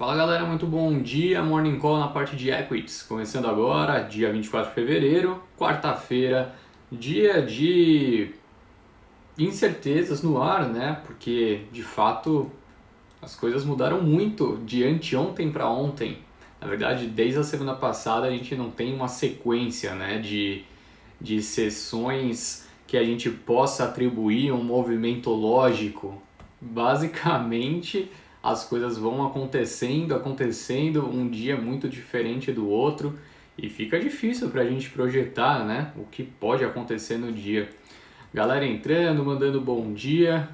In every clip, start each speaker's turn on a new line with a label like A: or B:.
A: Fala galera, muito bom dia, Morning Call na parte de Equities, começando agora, dia 24 de fevereiro, quarta-feira, dia de incertezas no ar, né? Porque de fato as coisas mudaram muito de anteontem para ontem. Na verdade, desde a semana passada a gente não tem uma sequência, né, de sessões que a gente possa atribuir um movimento lógico. Basicamente, as coisas vão acontecendo, um dia muito diferente do outro e fica difícil para a gente projetar, né, o que pode acontecer no dia. Galera entrando, mandando bom dia.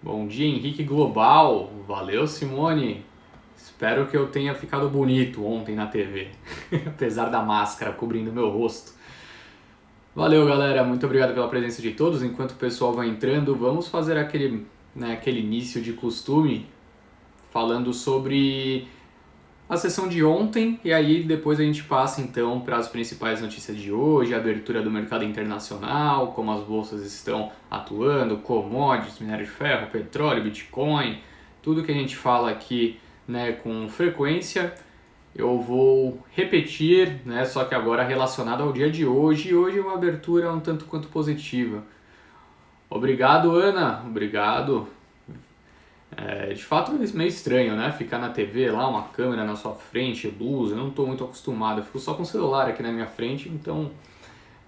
A: Bom dia, Henrique Global. Valeu, Simone. Espero que eu tenha ficado bonito ontem na TV, apesar da máscara cobrindo meu rosto. Valeu, galera. Muito obrigado pela presença de todos. Enquanto o pessoal vai entrando, vamos fazer aquele início de costume falando sobre a sessão de ontem e aí depois a gente passa então para as principais notícias de hoje, a abertura do mercado internacional, como as bolsas estão atuando, commodities, minério de ferro, petróleo, Bitcoin, tudo que a gente fala aqui, né, com frequência. Eu vou repetir, né, só que agora relacionado ao dia de hoje, e hoje é uma abertura um tanto quanto positiva. Obrigado, Ana, obrigado. De fato é meio estranho, né? Ficar na TV lá, uma câmera na sua frente, luz, eu não estou muito acostumado, eu fico só com o celular aqui na minha frente, então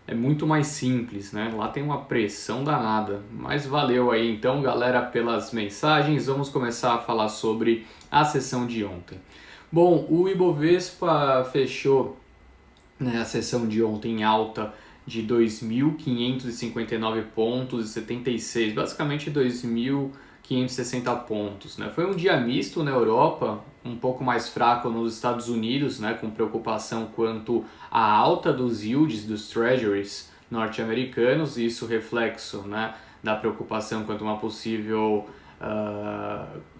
A: é muito mais simples, né? Lá tem uma pressão danada, mas valeu aí então, galera, pelas mensagens. Vamos começar a falar sobre a sessão de ontem. Bom, o Ibovespa fechou, né, a sessão de ontem em alta de 2.559 pontos e 76, basicamente 2.560 pontos, né? Foi um dia misto na Europa, um pouco mais fraco nos Estados Unidos, né, com preocupação quanto à alta dos yields dos treasuries norte-americanos, e isso reflexo, né, da preocupação quanto a uma possível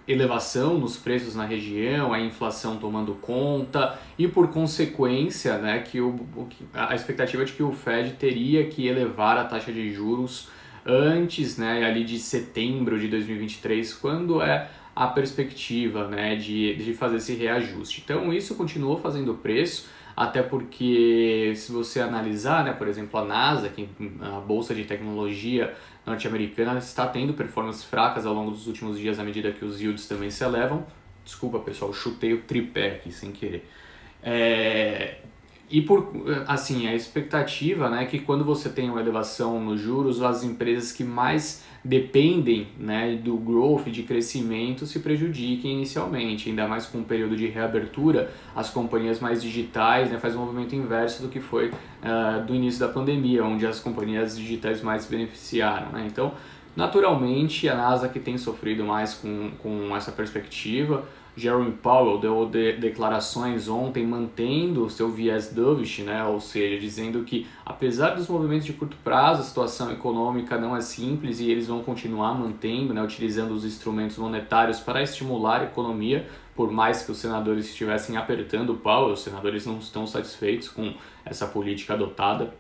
A: elevação nos preços na região, a inflação tomando conta e por consequência, né, a expectativa de que o Fed teria que elevar a taxa de juros antes, né, ali de setembro de 2023, quando é a perspectiva, né, de fazer esse reajuste. Então isso continuou fazendo preço, até porque se você analisar, né, por exemplo, a Nasdaq, a bolsa de tecnologia norte-americana, está tendo performances fracas ao longo dos últimos dias à medida que os yields também se elevam. Desculpa, pessoal, chutei o tripé aqui sem querer. E a expectativa, né, é que quando você tem uma elevação nos juros, as empresas que mais dependem, né, do growth, de crescimento, se prejudiquem inicialmente, ainda mais com um período de reabertura. As companhias mais digitais, né, fazem um movimento inverso do que foi do início da pandemia, onde as companhias digitais mais se beneficiaram, né? Então, naturalmente, a Nasdaq tem sofrido mais com essa perspectiva. Jerome Powell deu declarações ontem mantendo o seu viés dovish, né? Ou seja, dizendo que apesar dos movimentos de curto prazo, a situação econômica não é simples e eles vão continuar mantendo, né, utilizando os instrumentos monetários para estimular a economia, por mais que os senadores estivessem apertando o Powell, os senadores não estão satisfeitos com essa política adotada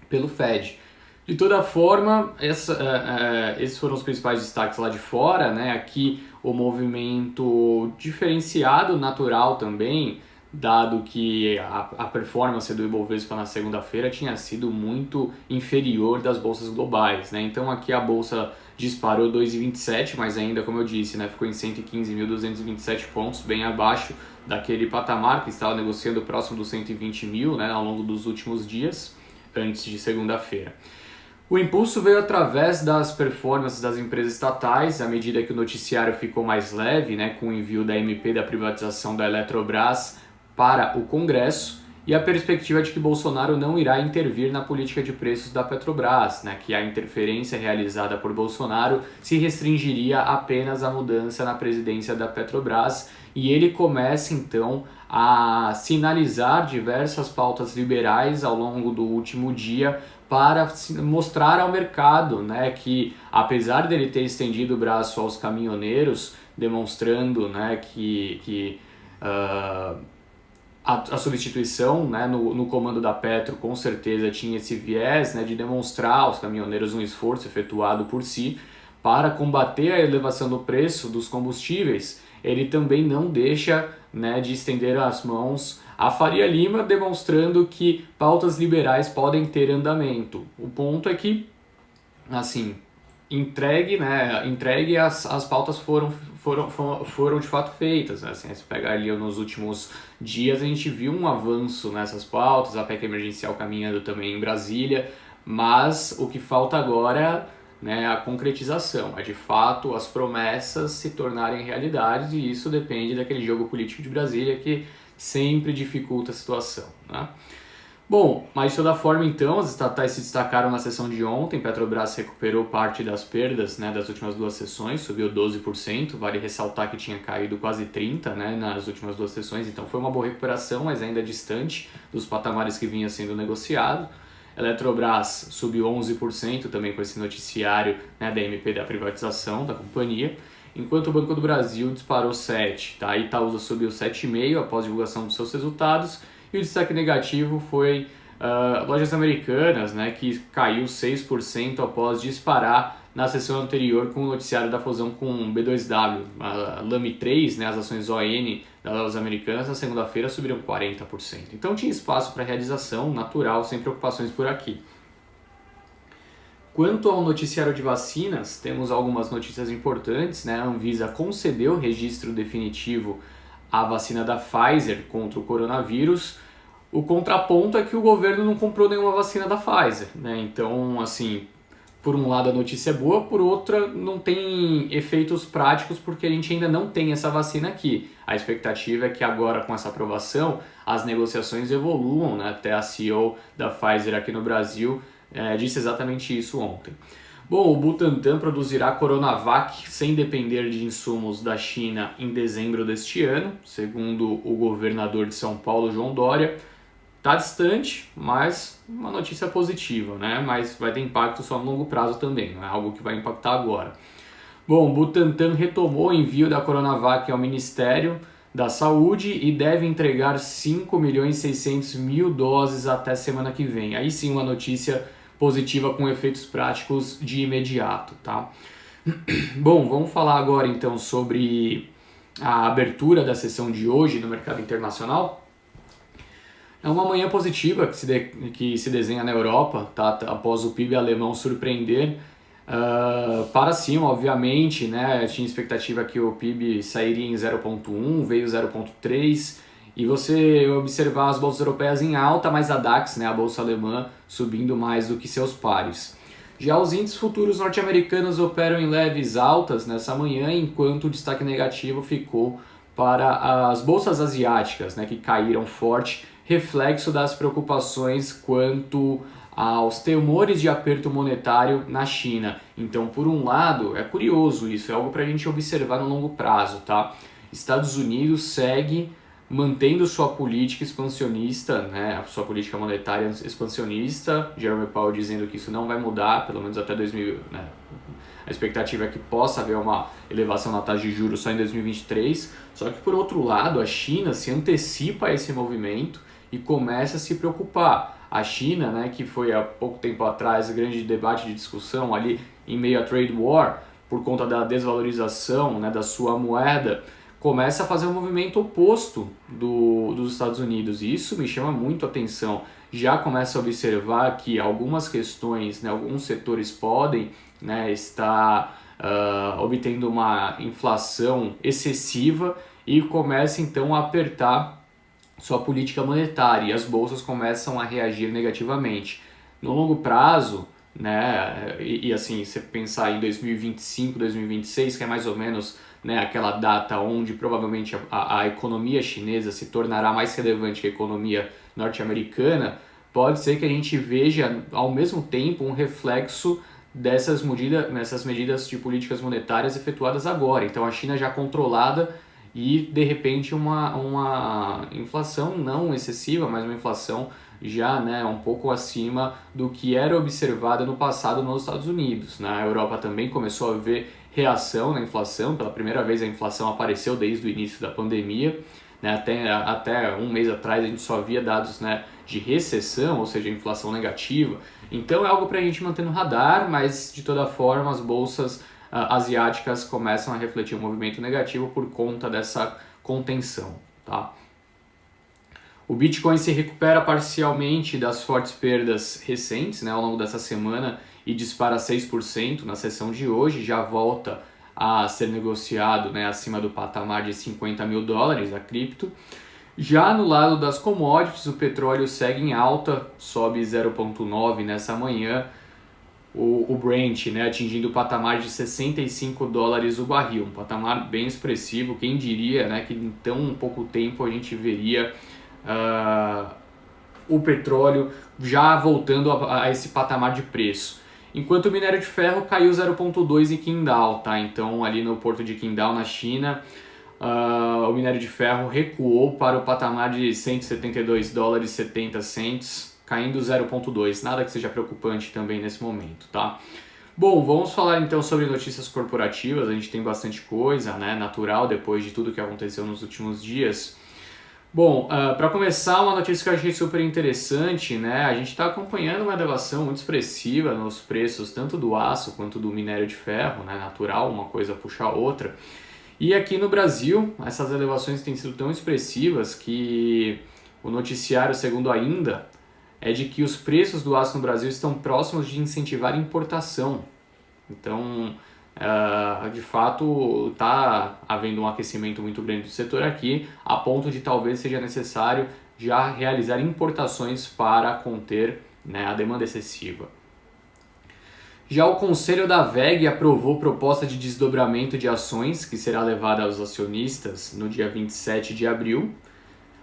A: pelo Fed. De toda forma, esses foram os principais destaques lá de fora, né? Aqui o movimento diferenciado, natural também, dado que a performance do Ibovespa na segunda-feira tinha sido muito inferior das bolsas globais, né? Então aqui a bolsa disparou 2,27, mas ainda, como eu disse, né, ficou em 115.227 pontos, bem abaixo daquele patamar que estava negociando próximo dos 120 mil, né, ao longo dos últimos dias, antes de segunda-feira. O impulso veio através das performances das empresas estatais, à medida que o noticiário ficou mais leve, né, com o envio da MP da privatização da Eletrobras para o Congresso, e a perspectiva de que Bolsonaro não irá intervir na política de preços da Petrobras, né, que a interferência realizada por Bolsonaro se restringiria apenas à mudança na presidência da Petrobras, e ele começa então a sinalizar diversas pautas liberais ao longo do último dia para mostrar ao mercado, né, que apesar dele ter estendido o braço aos caminhoneiros, demonstrando, né, que a substituição, né, no comando da Petro com certeza tinha esse viés, né, de demonstrar aos caminhoneiros um esforço efetuado por si para combater a elevação do preço dos combustíveis. ele também não deixa, né, de estender as mãos à Faria Lima, demonstrando que pautas liberais podem ter andamento. O ponto é que, assim, entregue as pautas foram de fato feitas, né? Assim, se pegar ali nos últimos dias, a gente viu um avanço nessas pautas, a PEC emergencial caminhando também em Brasília, mas o que falta agora, né, é a concretização, é de fato as promessas se tornarem realidade, e isso depende daquele jogo político de Brasília que sempre dificulta a situação, né? Bom, mas de toda forma, então, as estatais se destacaram na sessão de ontem. Petrobras recuperou parte das perdas, né, das últimas duas sessões, subiu 12%. Vale ressaltar que tinha caído quase 30%, né, nas últimas duas sessões, então foi uma boa recuperação, mas ainda distante dos patamares que vinha sendo negociado. Eletrobras subiu 11% também com esse noticiário, né, da MP da privatização da companhia, enquanto o Banco do Brasil disparou 7%. Tá? A Itaúsa subiu 7,5% após divulgação dos seus resultados. E o destaque negativo foi Lojas Americanas, né, que caiu 6% após disparar na sessão anterior com o noticiário da fusão com B2W. A Lame 3, né, as ações ON das Lojas Americanas, na segunda-feira subiram 40%. Então tinha espaço para realização natural, sem preocupações por aqui. Quanto ao noticiário de vacinas, temos algumas notícias importantes, né? A Anvisa concedeu o registro definitivo à vacina da Pfizer contra o coronavírus. O contraponto é que o governo não comprou nenhuma vacina da Pfizer, né? Então, assim, por um lado a notícia é boa, por outra não tem efeitos práticos porque a gente ainda não tem essa vacina aqui. A expectativa é que agora, com essa aprovação, as negociações evoluam, né? Até a CEO da Pfizer aqui no Brasil disse exatamente isso ontem. Bom, o Butantan produzirá Coronavac sem depender de insumos da China em dezembro deste ano, segundo o governador de São Paulo, João Dória. Está distante, mas uma notícia positiva, né? Mas vai ter impacto só no longo prazo também, não é algo que vai impactar agora. Bom, o Butantan retomou o envio da Coronavac ao Ministério da Saúde e deve entregar 5.600.000 doses até semana que vem. Aí sim uma notícia positiva com efeitos práticos de imediato, tá? Bom, vamos falar agora então sobre a abertura da sessão de hoje no mercado internacional. É uma manhã positiva que se desenha na Europa, tá? Após o PIB alemão surpreender para cima, obviamente, né? Tinha expectativa que o PIB sairia em 0,1, veio 0,3, e você observar as bolsas europeias em alta, mas a DAX, né, a bolsa alemã, subindo mais do que seus pares. Já os índices futuros norte-americanos operam em leves altas nessa manhã, enquanto o destaque negativo ficou para as bolsas asiáticas, né, que caíram forte, reflexo das preocupações quanto aos temores de aperto monetário na China. Então, por um lado, é curioso isso, é algo para a gente observar no longo prazo, tá? Estados Unidos segue mantendo sua política expansionista, né, a sua política monetária expansionista, Jerome Powell dizendo que isso não vai mudar, pelo menos até 2000, né, a expectativa é que possa haver uma elevação na taxa de juros só em 2023, só que por outro lado a China se antecipa a esse movimento e começa a se preocupar. A China, né, que foi há pouco tempo atrás grande debate de discussão ali em meio à trade war, por conta da desvalorização, né, da sua moeda, começa a fazer um movimento oposto dos Estados Unidos, e isso me chama muito a atenção. Já começa a observar que algumas questões, né, alguns setores podem, né, estar obtendo uma inflação excessiva e começa então a apertar sua política monetária e as bolsas começam a reagir negativamente. No longo prazo, né, e assim, se pensar em 2025, 2026, que é mais ou menos, né, aquela data onde provavelmente a economia chinesa se tornará mais relevante que a economia norte-americana, pode ser que a gente veja ao mesmo tempo um reflexo dessas medidas de políticas monetárias efetuadas agora. Então a China já controlada e de repente uma inflação não excessiva, mas uma inflação já, né, um pouco acima do que era observada no passado nos Estados Unidos. Na Europa também começou a haver reação na inflação, pela primeira vez a inflação apareceu desde o início da pandemia, né, até um mês atrás a gente só via dados, né, de recessão, ou seja, inflação negativa. Então é algo para a gente manter no radar, mas de toda forma as bolsas asiáticas começam a refletir um movimento negativo por conta dessa contenção, tá? O Bitcoin se recupera parcialmente das fortes perdas recentes, né, ao longo dessa semana e dispara 6% na sessão de hoje, já volta a ser negociado, né, acima do patamar de 50 mil dólares a cripto. Já no lado das commodities, o petróleo segue em alta, sobe 0,9 nessa manhã, o Brent, né, atingindo o patamar de 65 dólares o barril, um patamar bem expressivo. Quem diria, né, que em tão pouco tempo a gente veria o petróleo já voltando a esse patamar de preço. Enquanto o minério de ferro caiu 0,2 em Qingdao, tá? Então ali no porto de Qingdao, na China, o minério de ferro recuou para o patamar de 172 dólares 70 cents, caindo 0,2, nada que seja preocupante também nesse momento, tá? Bom, vamos falar então sobre notícias corporativas. A gente tem bastante coisa, né, natural depois de tudo que aconteceu nos últimos dias. Bom, para começar, uma notícia que eu achei super interessante, né? A gente está acompanhando uma elevação muito expressiva nos preços tanto do aço quanto do minério de ferro, né? Natural, uma coisa puxa a outra. E aqui no Brasil, essas elevações têm sido tão expressivas que o noticiário, segundo ainda, é de que os preços do aço no Brasil estão próximos de incentivar a importação. Então, de fato, está havendo um aquecimento muito grande do setor aqui, a ponto de talvez seja necessário já realizar importações para conter, né, a demanda excessiva. Já o Conselho da VEG aprovou proposta de desdobramento de ações, que será levada aos acionistas no dia 27 de abril.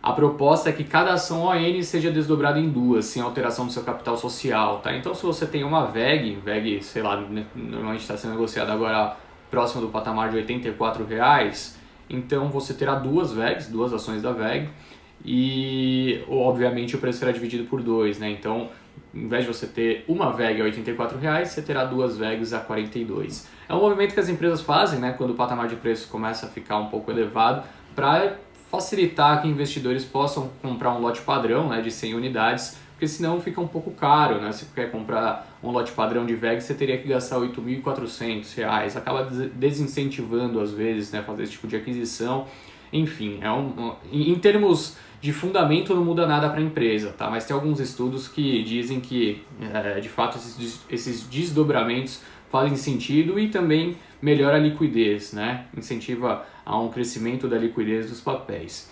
A: A proposta é que cada ação ON seja desdobrada em duas, sem alteração do seu capital social, tá? Então, se você tem uma VEG, sei lá, normalmente está sendo negociada agora próximo do patamar de R$84, então você terá duas VEGs, duas ações da VEG, e obviamente o preço será dividido por dois, né? Então, em vez de você ter uma VEG a R$84, você terá duas VEGs a 42. É um movimento que as empresas fazem, né, quando o patamar de preço começa a ficar um pouco elevado, para facilitar que investidores possam comprar um lote padrão, né, de 100 unidades, porque senão fica um pouco caro, né? Se você quer comprar um lote padrão de VEG, você teria que gastar R$ 8.400, acaba desincentivando às vezes, né, fazer esse tipo de aquisição. Enfim, em termos de fundamento não muda nada para a empresa, tá? Mas tem alguns estudos que dizem que, de fato, esses desdobramentos fazem sentido e também melhora a liquidez, né? Incentiva a um crescimento da liquidez dos papéis.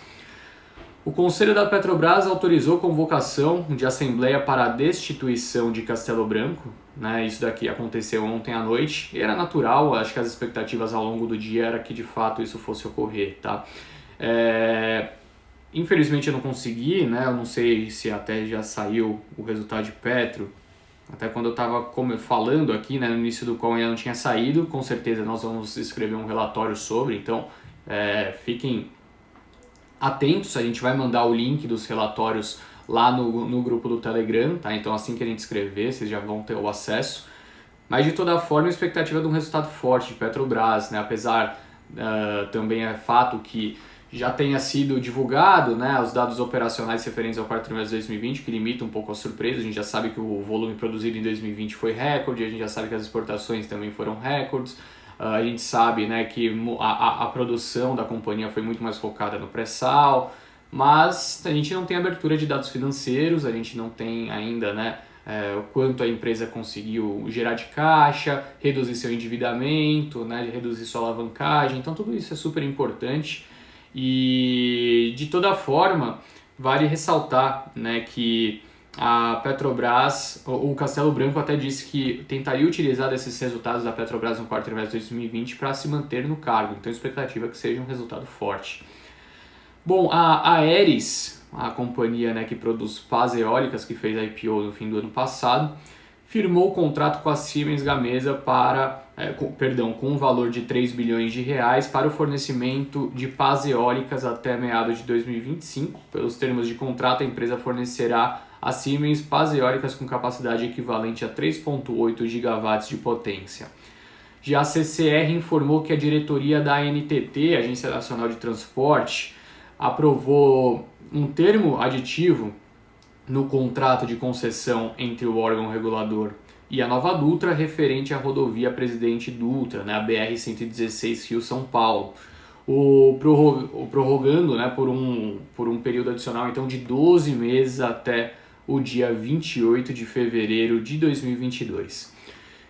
A: O Conselho da Petrobras autorizou convocação de assembleia para a destituição de Castelo Branco, né? Isso daqui aconteceu ontem à noite e era natural, acho que as expectativas ao longo do dia era que de fato isso fosse ocorrer, tá? Infelizmente eu não consegui, né? Eu não sei se até já saiu o resultado de Petro. Até quando eu estava falando aqui, né, no início do call ainda não tinha saído. Com certeza nós vamos escrever um relatório sobre, então fiquem atentos. A gente vai mandar o link dos relatórios lá no grupo do Telegram, tá? Então assim que a gente escrever, vocês já vão ter o acesso. Mas de toda forma, a expectativa é de um resultado forte de Petrobras, né? Apesar também é fato que já tenha sido divulgado, né, os dados operacionais referentes ao quarto trimestre de 2020, que limita um pouco a surpresa. A gente já sabe que o volume produzido em 2020 foi recorde, a gente já sabe que as exportações também foram recordes, a gente sabe, né, que a produção da companhia foi muito mais focada no pré-sal, mas a gente não tem abertura de dados financeiros, a gente não tem ainda, né, o quanto a empresa conseguiu gerar de caixa, reduzir seu endividamento, né, reduzir sua alavancagem, então tudo isso é super importante. E de toda forma, vale ressaltar, né, que a Petrobras, o Castelo Branco até disse que tentaria utilizar desses resultados da Petrobras no quarto trimestre de 2020 para se manter no cargo, então a expectativa é que seja um resultado forte. Bom, a Aeris, a companhia, né, que produz pás eólicas, que fez a IPO no fim do ano passado, firmou o contrato com a Siemens Gamesa com um valor de 3 bilhões de reais para o fornecimento de pás eólicas até meados de 2025. Pelos termos de contrato, a empresa fornecerá a Siemens pás eólicas com capacidade equivalente a 3,8 gigawatts de potência. Já a CCR informou que a diretoria da ANTT, Agência Nacional de Transporte, aprovou um termo aditivo no contrato de concessão entre o órgão regulador e a Nova Dutra, referente à rodovia Presidente Dutra, né, a BR-116 Rio-São Paulo. O prorrogando, né, por um período adicional então, de 12 meses até o dia 28 de fevereiro de 2022.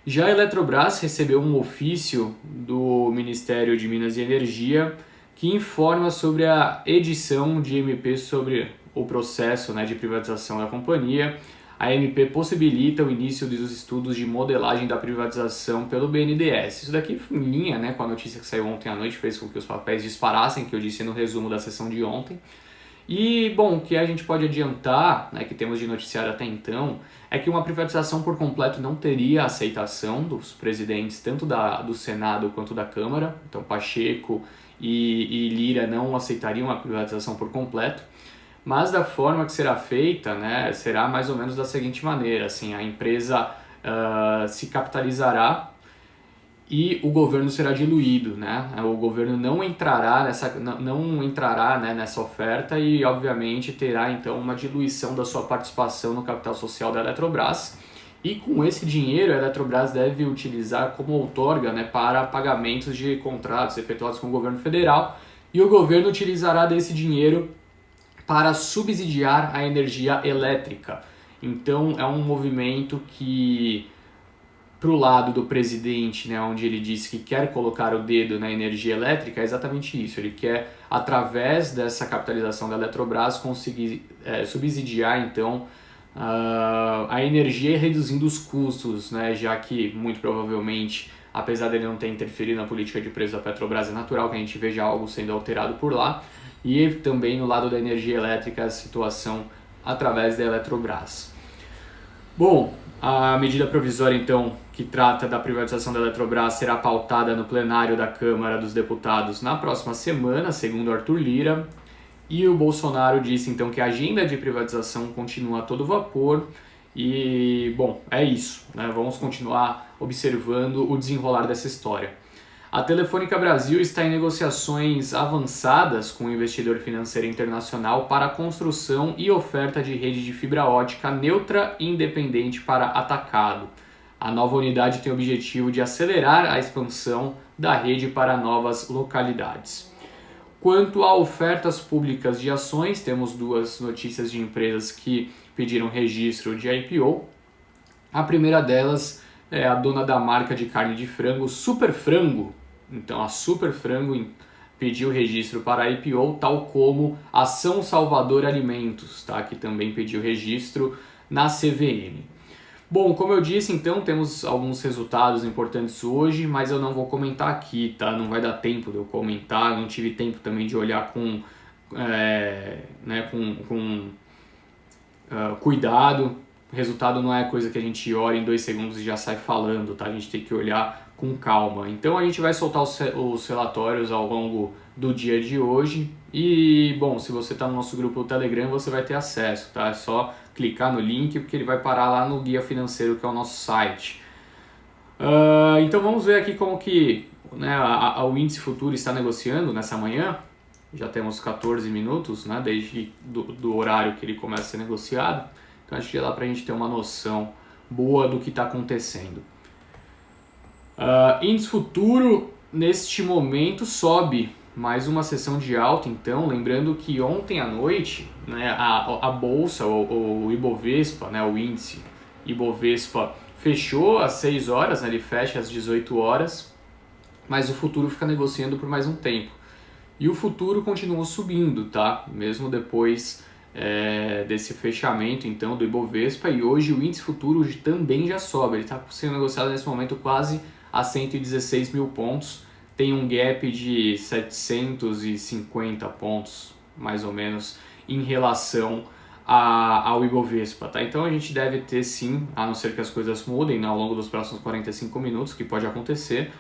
A: Já a Eletrobras recebeu um ofício do Ministério de Minas e Energia que informa sobre a edição de MP sobre o processo, né, de privatização da companhia. A MP possibilita o início dos estudos de modelagem da privatização pelo BNDES. Isso daqui, em linha, né, com a notícia que saiu ontem à noite, fez com que os papéis disparassem, que eu disse no resumo da sessão de ontem. E, bom, o que a gente pode adiantar, né, que temos de noticiário até então, é que uma privatização por completo não teria aceitação dos presidentes, tanto do Senado quanto da Câmara. Então, Pacheco e Lira não aceitariam a privatização por completo. Mas da forma que será feita, né, será mais ou menos da seguinte maneira, assim, a empresa se capitalizará e o governo será diluído, né? O governo não entrará nessa oferta e, obviamente, terá então uma diluição da sua participação no capital social da Eletrobras. E com esse dinheiro, a Eletrobras deve utilizar como outorga, né, para pagamentos de contratos efetuados com o governo federal, e o governo utilizará desse dinheiro para subsidiar a energia elétrica. Então é um movimento que, para o lado do presidente, né, onde ele disse que quer colocar o dedo na energia elétrica, é exatamente isso. Ele quer, através dessa capitalização da Eletrobras, conseguir subsidiar então a energia reduzindo os custos, né, já que muito provavelmente, apesar dele não ter interferido na política de preço da Petrobras, é natural que a gente veja algo sendo alterado por lá. E também no lado da energia elétrica, a situação através da Eletrobras. Bom, a medida provisória, então, que trata da privatização da Eletrobras será pautada no plenário da Câmara dos Deputados na próxima semana, segundo Arthur Lira. E o Bolsonaro disse, então, que a agenda de privatização continua a todo vapor. E, bom, é isso, né? Vamos continuar observando o desenrolar dessa história. A Telefônica Brasil está em negociações avançadas com o investidor financeiro internacional para a construção e oferta de rede de fibra ótica neutra e independente para atacado. A nova unidade tem o objetivo de acelerar a expansão da rede para novas localidades. Quanto a ofertas públicas de ações, temos duas notícias de empresas que pediram registro de IPO. A primeira delas é a dona da marca de carne de frango Super Frango. Então a Super Frango pediu registro para a IPO, tal como a São Salvador Alimentos, tá? Que também pediu registro na CVM. Bom, como eu disse, então temos alguns resultados importantes hoje, mas eu não vou comentar aqui, tá? Não vai dar tempo de eu comentar, não tive tempo também de olhar com cuidado. O resultado não é coisa que a gente olha em 2 segundos e já sai falando, tá? A gente tem que olhar com calma. Então a gente vai soltar os relatórios ao longo do dia de hoje e, bom, se você está no nosso grupo do Telegram, você vai ter acesso, tá? É só clicar no link porque ele vai parar lá no Guia Financeiro, que é o nosso site. Então vamos ver aqui como que, né, o índice futuro está negociando nessa manhã. Já temos 14 minutos, né, desde do horário que ele começa a ser negociado. Então acho que já dá para a gente ter uma noção boa do que está acontecendo. Índice futuro neste momento sobe mais uma sessão de alta, então lembrando que ontem à noite, né, a bolsa, o Ibovespa, né, o índice Ibovespa fechou às 6 horas, né, ele fecha às 18 horas, mas o futuro fica negociando por mais um tempo. E o futuro continuou subindo, tá? Mesmo depois desse fechamento então do Ibovespa, e hoje o índice futuro também já sobe, ele está sendo negociado nesse momento quase a 116 mil pontos, tem um gap de 750 pontos, mais ou menos, em relação ao Ibovespa, tá? Então a gente deve ter sim, a não ser que as coisas mudem, né, ao longo dos próximos 45 minutos, que pode acontecer,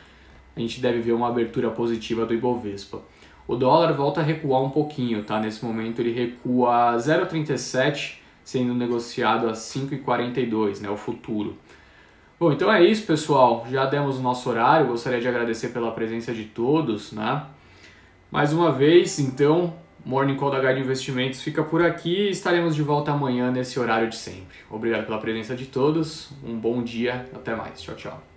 A: a gente deve ver uma abertura positiva do Ibovespa. O dólar volta a recuar um pouquinho, tá? Nesse momento ele recua a 0,37, sendo negociado a 5,42, né, o futuro. Bom, então é isso, pessoal. Já demos o nosso horário. Gostaria de agradecer pela presença de todos, né? Mais uma vez, então, Morning Call da Guide Investimentos fica por aqui e estaremos de volta amanhã nesse horário de sempre. Obrigado pela presença de todos, um bom dia, até mais, tchau, tchau.